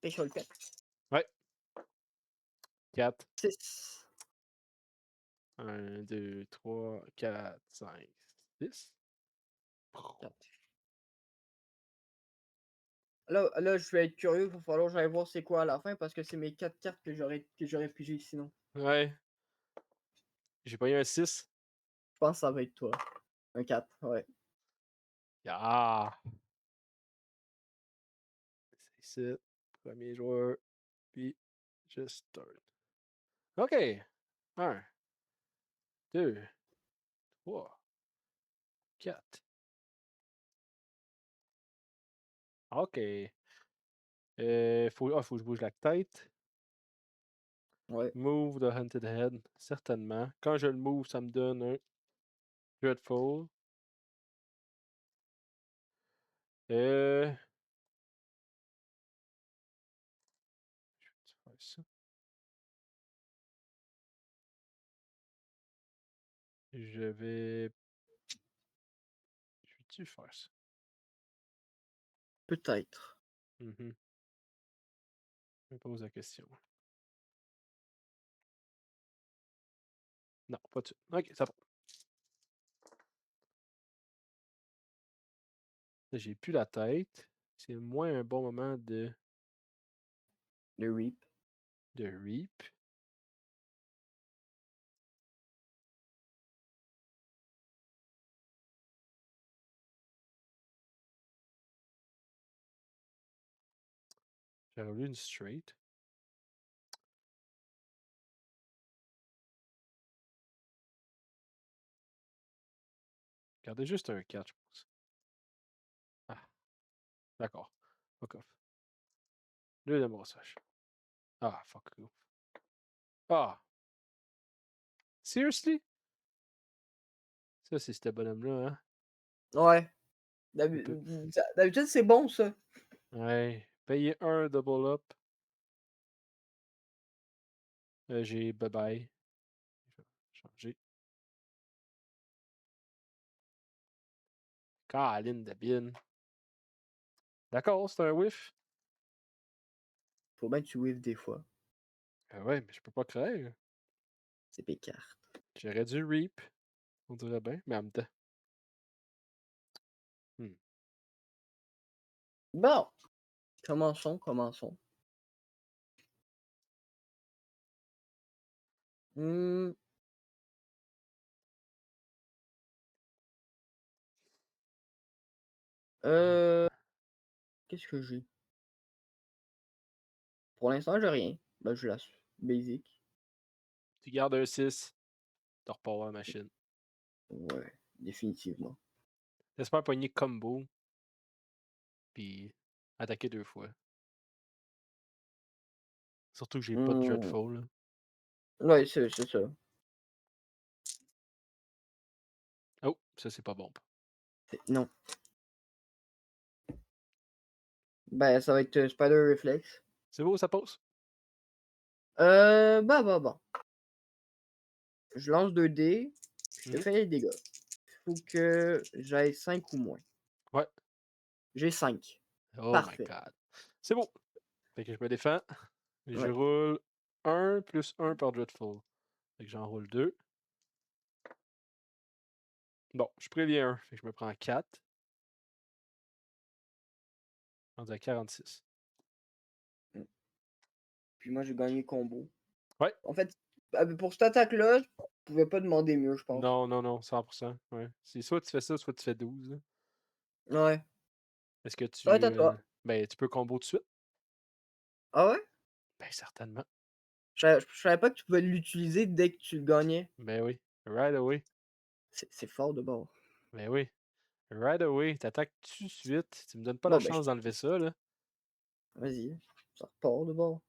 Special pet. Ouais. 4. 6. 1, 2, 3, 4, 5, 6. 4. Là, je vais être curieux, il va falloir que j'aille voir c'est quoi à la fin parce que c'est mes 4 cartes que j'aurais pigé sinon. Ouais. J'ai pas eu un 6. Je pense que ça va être toi. Un 4, ouais. Ah! C'est ici. Premier joueur. Puis, je start. OK. 1, 2, 3, 4. OK. Faut que je bouge la tête. Ouais. Move the Hunted Head. Certainement. Quand je le move, ça me donne un Dreadful. Je vais faire ça. Je vais. Je vais-tu faire ça? Peut-être. Je me pose la question. Non, pas de suite. OK, ça va. Là, j'ai plus la tête. C'est moins un bon moment de Le Reap. Reap. J'ai roulé une straight. Gardez juste un 4, je pense. Ah, d'accord. Fuck off. Deuxième brossage. Ah, fuck off. Ah! Seriously? Ça, c'est ce bonhomme-là, hein? Ouais. On peut... D'habitude, c'est bon ça. Ouais. Payer un double up. J'ai bye-bye. Je vais changer. Caroline de bin. D'accord, c'est un whiff. Faut bien que tu whiffes des fois. Ouais, mais je peux pas créer. C'est pécard. J'aurais dû reap. On dirait bien, mais en même temps. Bon. Commençons. Hmm. Euh. Qu'est-ce que j'ai? Pour l'instant, j'ai rien. Ben, je la basic. Tu gardes un 6, tu repars à la machine. Ouais, définitivement. J'espère pogner combo, puis attaquer 2 fois. Surtout que j'ai pas de Hmm. Dreadful. Là. Ouais, c'est ça. Oh, ça c'est pas bon. Non. Ben, ça va être Spider Reflex. C'est beau, ça passe? Bah. Je lance 2 dés, je te fais les dégâts. Faut que j'aille 5 ou moins. Ouais. J'ai 5. Oh my Parfait. god. C'est beau. Fait que je me défends. Je Ouais. roule 1 plus 1 par Dreadful. Fait que j'en roule 2. Bon, je préviens 1. Fait que je me prends 4. On est à 46. Puis moi, j'ai gagné combo. Ouais. En fait, pour cette attaque-là, je pouvais pas demander mieux, je pense. Non, 100%. Ouais. C'est soit tu fais ça, soit tu fais 12. Là. Ouais. Est-ce que Ça va être tu. à toi. Ben, tu peux combo tout de suite? Ah ouais? Ben, certainement. Je savais pas que tu pouvais l'utiliser dès que tu le gagnais. Ben oui. Right away. C'est fort de bord. Ben oui. Right away. T'attaques tout de suite. Tu me donnes pas la Bon, ben, chance d'enlever ça, là. vas-y. Ça repart de bord.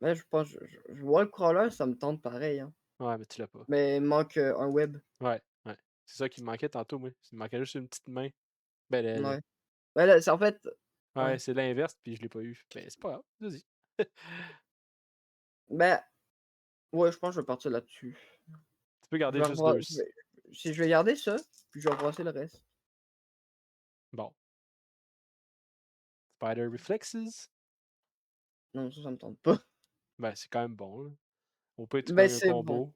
Mais je pense, je vois le crawler, ça me tente pareil, hein. Ouais, mais tu l'as pas. Mais il manque un web. Ouais, ouais. C'est ça qui me manquait tantôt, moi. Il me manquait juste une petite main. Ben, Ouais. Ben là, c'est en fait. ouais, Ouais. c'est l'inverse, puis je l'ai pas eu. Ben, c'est pas grave. Vas-y. Ben, ouais, je pense que je vais partir là-dessus. Tu peux Je garder vais juste revoir. deux. Si je vais garder ça, puis je vais brasser le reste. Bon. Spider Reflexes. Non, ça me tente pas. Ben, c'est quand même bon, là. Au pire, tu Ben, gagnes un c'est bon. combo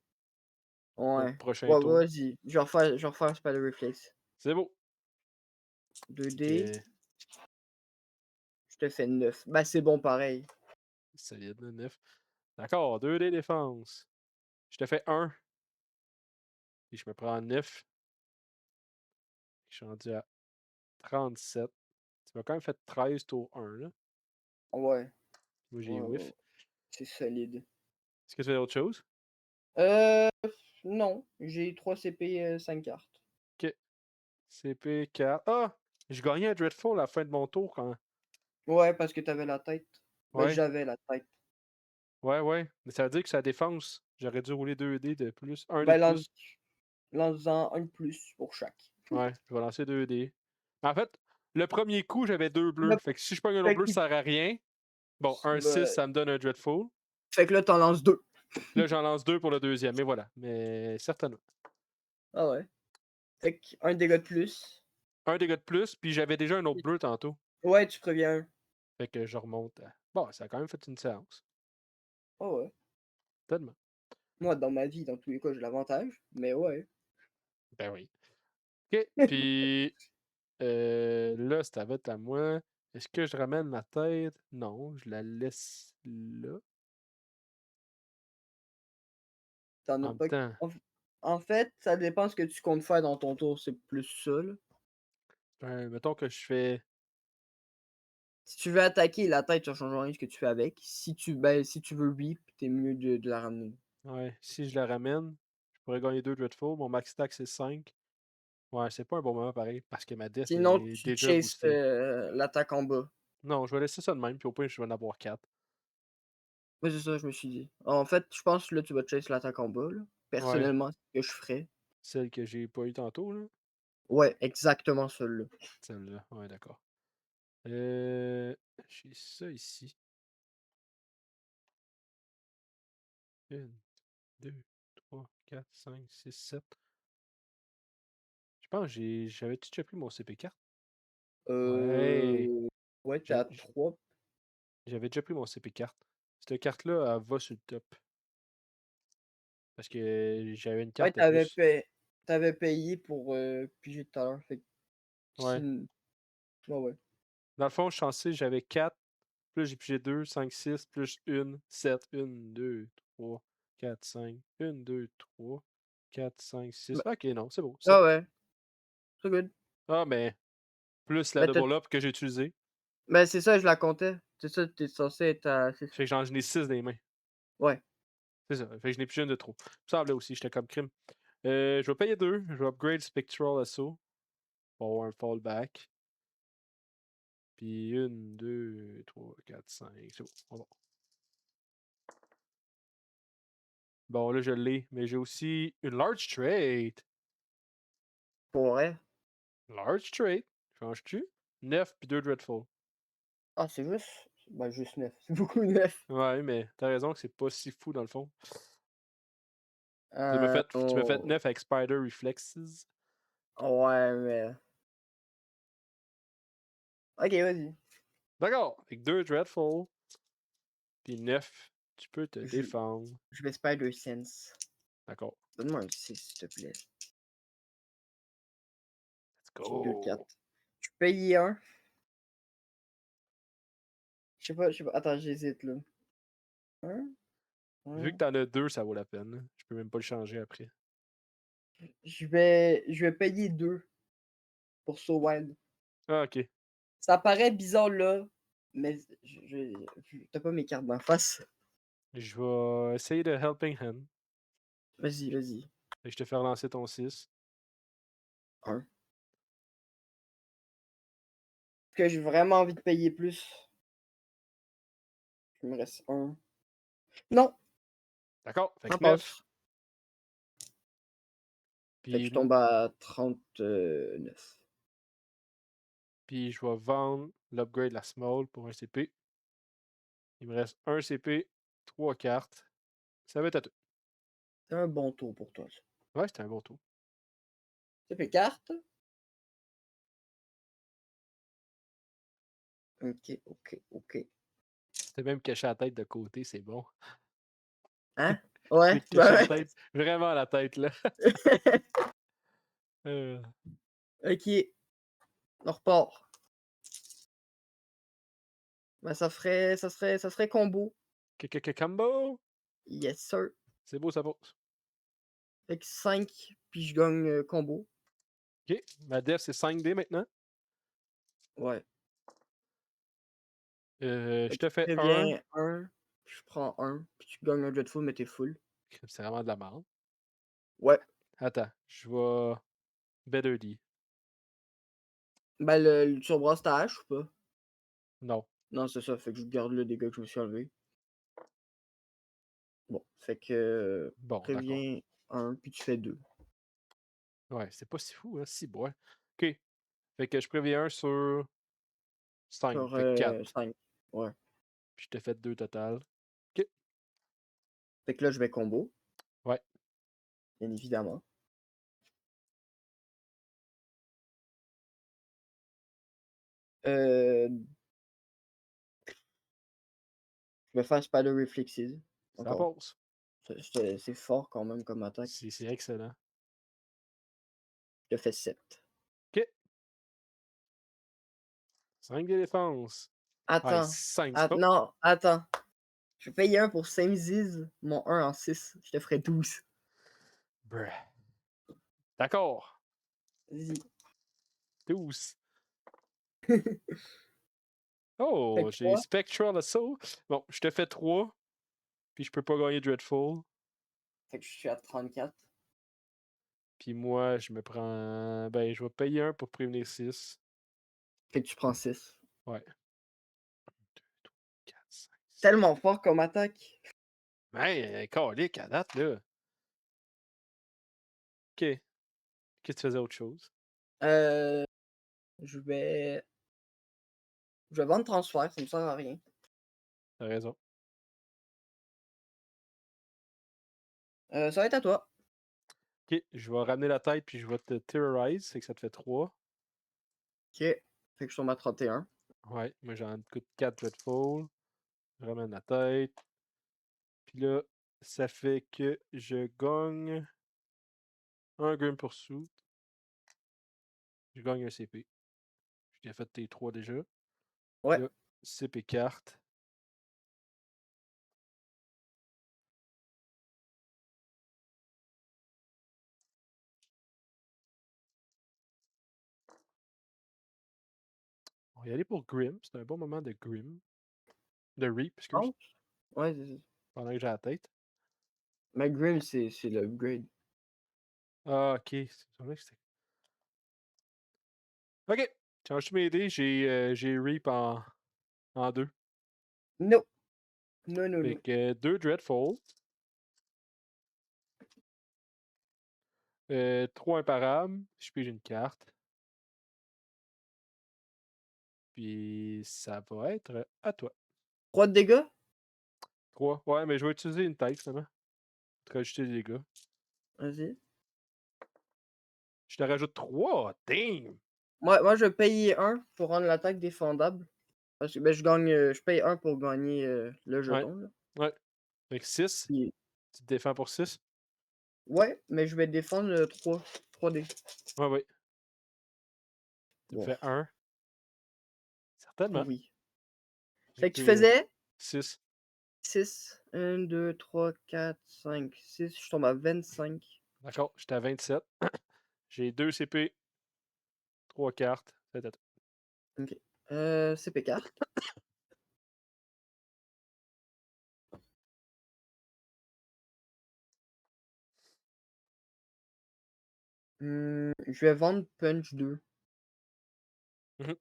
au Ouais. prochain Ouais, tour. vas-y. Je vais refaire Spider Reflex. C'est beau. 2D, Que je te fais 9. Ben, c'est bon pareil. solide, là, 9. D'accord, 2D défense. Je te fais 1, puis je me prends 9. Je suis rendu à 37. Tu m'as quand même fait 13 tour 1, là. Ouais. Moi, j'ai Ouais, ouais, whiff. ouais. C'est solide. Est-ce que tu fais autre chose? Euh, non. J'ai 3 CP, 5 cartes. Ok. CP 4. Ah! Je gagnais un Dreadful à la fin de mon tour quand. Ouais, parce que t'avais la tête. Ben, Ouais, j'avais la tête. ouais, ouais. Mais ça veut dire que sa défense, j'aurais dû rouler 2D de plus. Un de Ben, plus. lance-en un de plus pour chaque. Ouais, je vais lancer 2D. En fait, le premier coup, j'avais 2 bleus. Le Fait que si je prends un autre fait bleu, que ça sert à rien. Bon, un 6, ben, ça me donne un Dreadful. fait que là, t'en lances 2. Là, j'en lance 2 pour le deuxième. Mais voilà. Mais certainement. Ah ouais. Fait que un dégât de plus. Un dégât de plus, puis j'avais déjà un autre bleu tantôt. Ouais, tu préviens un. Fait que je remonte à. Bon, ça a quand même fait une séance. Ah ouais. Tellement. Moi, dans ma vie, dans tous les cas, j'ai l'avantage. Mais ouais. Ben oui. OK. Puis là, c'est à votre à moi. Est-ce que je ramène ma tête? Non, je la laisse là. T'en as En même pas. temps, En fait, ça dépend ce que tu comptes faire dans ton tour. C'est plus ça, là. mettons que je fais. Si tu veux attaquer la tête, ça change rien ce que tu fais avec. Si tu veux rip, t'es mieux de la ramener. Ouais, si je la ramène, je pourrais gagner 2 Dreadful. Mon max stack, c'est 5. Ouais, c'est pas un bon moment pareil, parce que ma death Sinon, est tu déjà chases boostée. l'attaque en bas. Non, je vais laisser ça de même, puis au pire, je vais en avoir 4. Ouais, c'est ça, je me suis dit. En fait, je pense que là, tu vas chase l'attaque en bas, là. Ouais, Personnellement, c'est ce que je ferais. celle que j'ai pas eu tantôt, là. Ouais, exactement celle-là. Celle-là, ouais, d'accord. Euh, j'ai ça ici. 1, 2, 3, 4, 5, 6, 7. Je pense que j'avais-tu déjà pris mon CP4? Ouais. Euh, ouais, t'es J'avais à 3. j'avais déjà pris mon CP4. Cette carte-là, elle va sur le top. Parce que j'avais une Ouais, carte de plus. t'avais payé pour piger tout à l'heure. Fait que Ouais. ouais, ouais. Dans le fond, je suis censé, j'avais 4, plus j'ai pigé 2, 5, 6, plus 1, 7, 1, 2, 3, 4, 5, 1, 2, 3, 4, 5, 6. Ben, Ok, non, c'est beau, 7. ah ouais, c'est good. Ah, mais plus la Ben, double up que j'ai utilisée. ben, c'est ça, je la comptais. C'est ça, t'es censé être à 6. Fait que j'en ai 6 dans les mains. Ouais. C'est ça. Fait que je n'ai plus une de trop. Ça me semblait aussi, j'étais comme crime. Je vais payer 2. Je vais upgrade Spectral Assault pour avoir un fallback. Puis 1, 2, 3, 4, 5. C'est bon. On va. Bon, là, je l'ai. Mais j'ai aussi une Large Trait. Pour vrai. Large Trait. Changes-tu? 9 puis 2 Dreadful. Ah, c'est juste. Ben, juste 9. C'est beaucoup 9. Ouais, mais t'as raison que c'est pas si fou dans le fond. Tu m'as fait Oh. 9 avec Spider Reflexes. Ouais, mais. Ok, vas-y. D'accord. Avec 2 Dreadful. Puis 9. Tu peux te Je, défendre. je vais Spider Sense. D'accord. Donne-moi un 6, s'il te plaît. Let's 2, 4. go. Je peux payer un. Je sais pas. Attends, j'hésite là. Un, Vu que un. t'en as 2, ça vaut la peine. Je peux même pas le changer après. Je vais payer 2 pour So Wild. Ah, ok. Ça paraît bizarre là, mais t'as pas mes cartes d'en face. Je vais essayer de Helping Hand. Vas-y, vas-y. Fait que je te fais relancer ton 6. Un. Parce que j'ai vraiment envie de payer plus. Il me reste un. Non, D'accord. Fait ça que 9. passe. Fait que Puis, je tombe à 39. puis je vais vendre l'upgrade la Small pour un CP. Il me reste un CP, 3 cartes. Ça va être à tout. C'est un bon tour pour toi, ça. Ouais, c'était un bon tour. Ça fait carte. OK, OK, OK. T'as même caché la tête de côté, c'est bon. Hein? J'ai Ouais, caché la ouais. tête, vraiment la tête, là. Heu, OK, on repart. Ben, ça serait combo. combo! Yes sir. C'est beau, ça passe. Fait que 5 puis je gagne, combo. OK, ma def, c'est 5 dés maintenant. Ouais. Je Fait que te tu fais un. préviens un, je prends un, puis tu gagnes un Dreadful, mais tu es full. C'est vraiment de la merde. Ouais. Attends, je vais Better D. Ben, le Turbo, c'est ta hache ou pas? Non. Non, c'est ça, fait que je garde le dégât que je me suis enlevé. Bon, fait que Bon, d'accord. préviens un puis tu fais 2 Ouais, c'est pas si fou, hein, si bois. OK. Fait que je préviens un sur 5, sur, fait que 4. 5. Ouais. Puis je te fais 2 total. OK. Fait que là, je vais combo, Ouais. bien évidemment. Je vais faire Spider Reflexes, Ça encore. passe. C'est fort quand même comme attaque. C'est excellent. Je te fais 7. OK. 5 de défense. Ouais, Attends, 5. non, attends. Je vais payer un pour Samesies, mon un en 6. Je te ferai 12. Bruh. D'accord. Vas-y. 12. Fait Oh, que j'ai 3. Spectral Assault. Bon, je te fais 3. Puis je peux pas gagner Dreadful. Fait que je suis à 34. Puis moi, je me prends. Ben, je vais payer un pour prévenir 6. Fait que tu prends 6. Ouais. 2, 3, 4, 5, 6. Tellement fort comme attaque. Ben, calique à date, là. OK. Que tu faisais autre chose? Euh, je vais je vais vendre transfert, ça me sert à rien. T'as raison. Ça va être à toi. OK, je vais ramener la tête puis je vais te terrorize, c'est que ça te fait 3. OK. Fait que je tombe à 31. Ouais, moi j'en coûte 4 Dreadful. Je ramène la tête. Puis là, ça fait que je gagne un Grim Pursuit. Je gagne un CP. Je t'ai fait tes 3 déjà. Ouais. Là, CP carte. On va y aller pour Grim. C'est un bon moment de Grim. De Reap, excuse. Oh, ouais, c'est ça. Pendant que j'ai la tête. Mais Grim, c'est l'upgrade. Ah, ok. C'est vrai que c'était. Ok. Change mes dés. J'ai Reap en 2. Non. Non, non, Fait non. que 2 Dreadful. 3 imparables. Je pige une carte. Puis ça va être à toi. 3 de dégâts? 3. Ouais, mais je vais utiliser une tête finalement. Pour te rajouter des dégâts. Vas-y. Je te rajoute 3. Damn! Moi, je vais payer un pour rendre l'attaque défendable. Parce que ben, je paye un pour gagner le Ouais. jeton. Là. Ouais. Fait que 6. Puis, Tu te défends pour 6. ouais, mais je vais défendre 3D. Ouais, ouais. Tu me Bon, fais 1. Certainement. pourri. Fait Fait que que tu t'es faisais 6. 6, 1, 2, 3, 4, 5, 6. Je tombe à 25. D'accord. J'étais à 27. J'ai 2 CP. 3 cartes. C'est à toi. Ok. CP carte. Je vais vendre Punch 2. Mhm.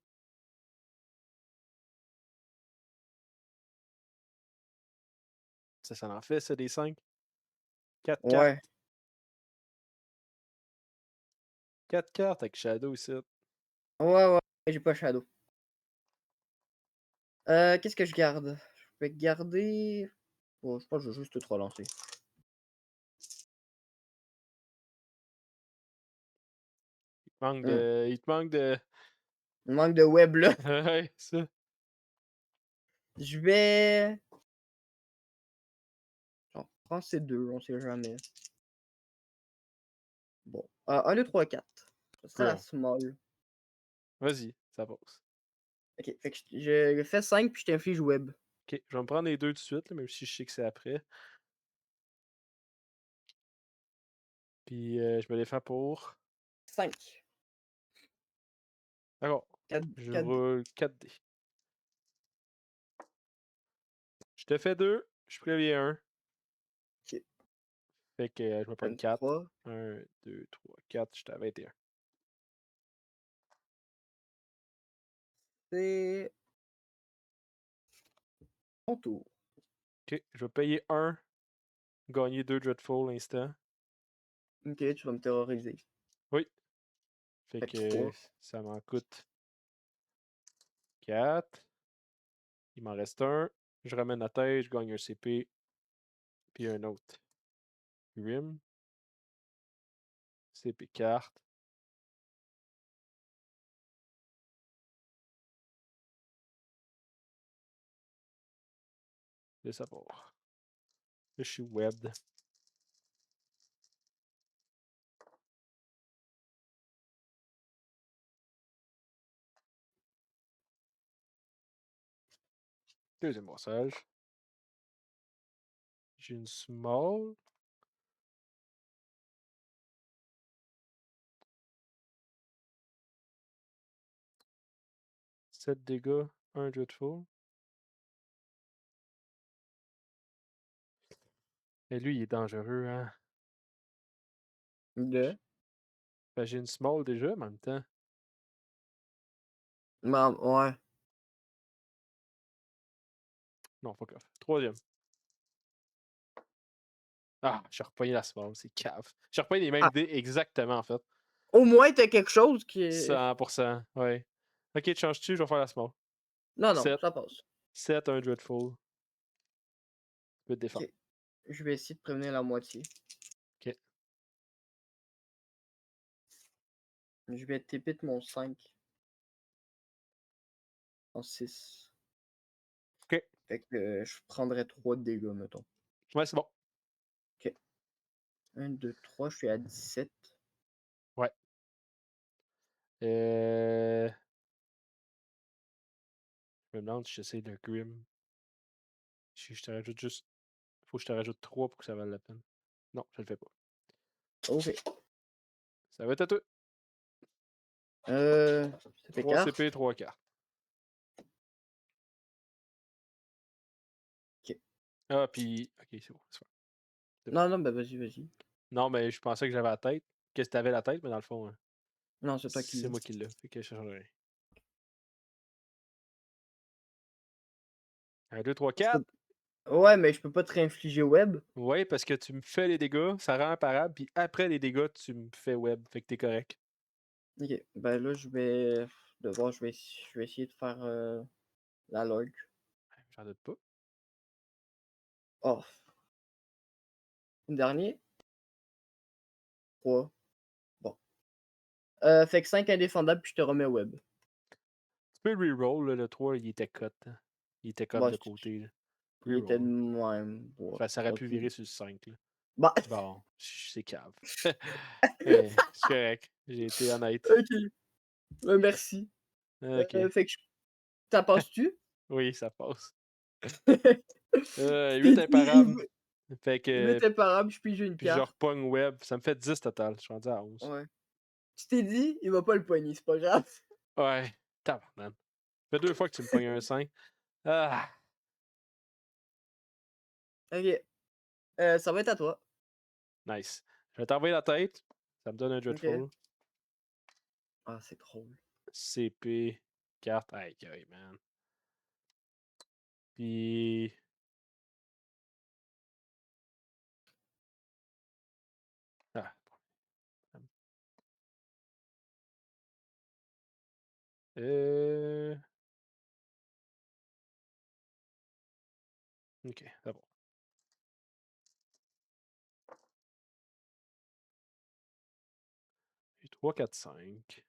Ça en fait, ça, des 5. 4 cartes. Ouais. 4 cartes avec Shadow ici. Ouais, ouais. J'ai pas Shadow. Qu'est-ce que je garde? Je vais garder. Bon, je pense que je vais juste te relancer. Il te manque de. Il me manque de web là. Ouais, ça. Je vais j'en prends ces 2, on sait jamais. Bon, 1, 2, 3, 4. Ça serait la Voyons. small. Vas-y, ça passe. OK, fait que je fais 5 puis je t'inflige web. OK, je vais me prendre les 2 tout de suite, là, même si je sais que c'est après. Puis je me défends pour 5. d'accord. 4 Je 4 dés. roule 4 dés. Je te fais 2, je préviens 1. OK. Fait que je me prends 4. 23. 1, 2, 3, 4, j'étais à 21. C'est ton tour. OK, je vais payer 1, gagner 2 Dreadful instant. OK, tu vas me terroriser. Oui. Fait Fait que que 3. ça m'en coûte 4. Il m'en reste un. Je ramène la tête, je gagne un CP, puis un autre. Grim, CP carte. De sa part. Là, je suis webbed. Deuxième brassage. J'ai une small. Sept dégâts, un dreadful. Et lui, il est dangereux, hein. De. Ben, j'ai une small déjà, mais en même temps. Ouais. Non, fuck off. Troisième. Ah, j'ai repogné la small, c'est cave. J'ai repogné les mêmes Ah, dés exactement, en fait. au moins, t'as quelque chose qui est 100%, ouais. Ok, tu changes-tu? Je vais faire la small. non, non, 7. ça passe. 7, un dreadful. Je peux te défendre. OK. Je vais essayer de prévenir la moitié. Ok. Je vais TP de mon 5 en 6. Ok. Fait que je prendrais 3 de dégâts, mettons. Ouais, c'est bon. OK. 1, 2, 3, je suis à 17. Ouais. Euh... Je me demande si j'essaie le Grim. Si je te rajoute juste. Faut que je te rajoute 3 pour que ça vaille la peine. Non, je le fais pas. OK. Ça va être à toi. Ça fait 3 4. CP, 3 cartes. OK. Ah, puis. Ok, c'est bon. C'est bon. Non, non, bah vas-y, vas-y. Non, mais je pensais que j'avais la tête. Que t'avais la tête, mais dans le fond, Non, c'est toi qui c'est l'as. moi qui l'ai. Fait que je change rien. 1, 2, 3, Je 4. peux Ouais, mais je peux pas te réinfliger web. Ouais, parce que tu me fais les dégâts, ça rend imparable, puis après les dégâts, tu me fais web. Fait que t'es correct. OK. Ben là, je vais essayer de faire, la log. J'en doute pas. Oh, dernier? 3. Bon. Fait que 5 indéfendables, puis je te remets web. Tu peux reroll, là, le 3, il était cut, hein. Il était cut Bon, de côté, là. il était de Reroll. même. Ouais, Fait, ça aurait pu OK. virer sur le 5, là. Bah, Bon, c'est cave. C'est correct. J'ai été honnête. OK. Merci. Ok. Fait que ça passe-tu? Oui, ça passe. Je 8 t'ai dit, imparables. Fait 8 que. imparables, je pige une Puis je carte. repogne web. Ça me fait 10 total. Je suis rendu à 11. Ouais. Je t'ai dit, il va pas le pogner, c'est pas grave. Ouais. Tabarnak. Ça fait 2 fois que tu me pognes un 5. Ah! OK. Ça va être à toi. Nice. Je vais t'envoyer la tête. Ça me donne un OK. Dreadful. Ah, c'est drôle. CP. Carte. Aïe, aïe, man. Puis. Ah. Euh. Ok, c'est bon. J'ai 3, 4, 5.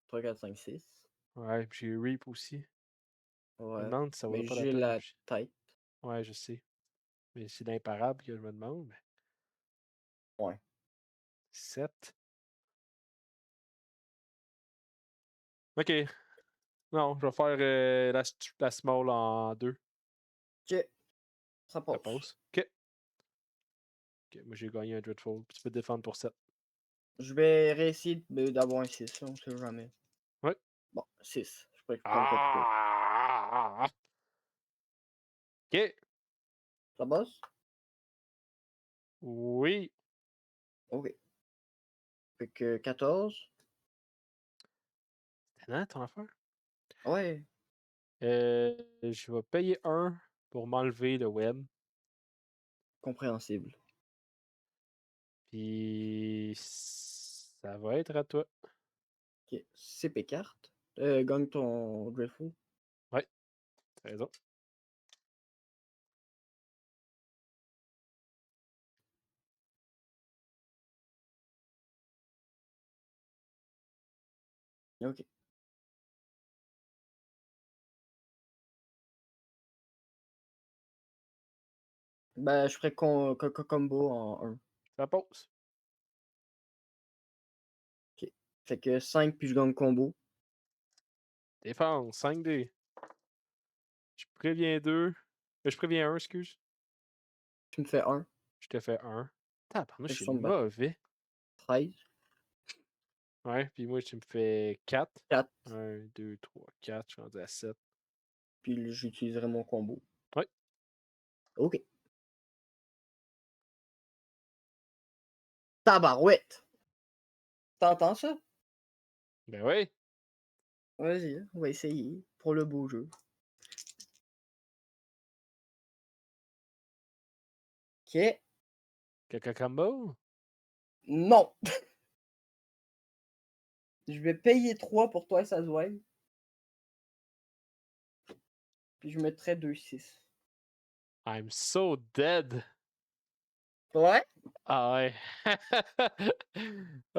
3, 4, 5, 6. Ouais, puis j'ai Reap aussi. Je me Ouais. demande si ça vaudrait Mais pas la j'ai peine. la tête. Ouais, je sais. Mais c'est l'imparable que je me demande. Ouais. 7. Ok. Non, je vais faire la small en 2. Ok. Ça Ça passe. passe. Ok. Ok, moi j'ai gagné un Dreadful. Puis tu peux te défendre pour 7. Je vais réessayer d'avoir un 6, on sait jamais. Ouais. Bon, 6. Je pourrais prendre 3. Ah! Ok. Ça passe? Oui. Ok. Fait que 14. C'est tannant ton affaire. Ouais. Je vais payer 1 pour m'enlever le web. Compréhensible. Puis ça va être à toi. Ok. CP carte. Gagne ton Dreadful. Ouais, t'as raison. Ok. Ben, je ferais combo en 1. Ça pose. Ok. Fait que 5 puis je gagne combo. Défense, 5D. Je préviens 2. Je préviens 1, excuse. Tu me fais 1. Je te fais 1. Tabarnak, Fait je que je suis tombe à mauvais. 13. Ouais, puis moi, tu me fais 4. 4. 1, 2, 3, 4. Je suis rendu à 7. Puis j'utiliserai mon combo. Ouais. Ok. Tabarouette! T'entends ça? Ben oui. Vas-y, on va essayer pour le beau jeu. Ok. Caca combo. Non! Je vais payer 3 pour toi, ça se voit. Puis je mettrai 2, 6. I'm so dead. Ouais? Ah ouais.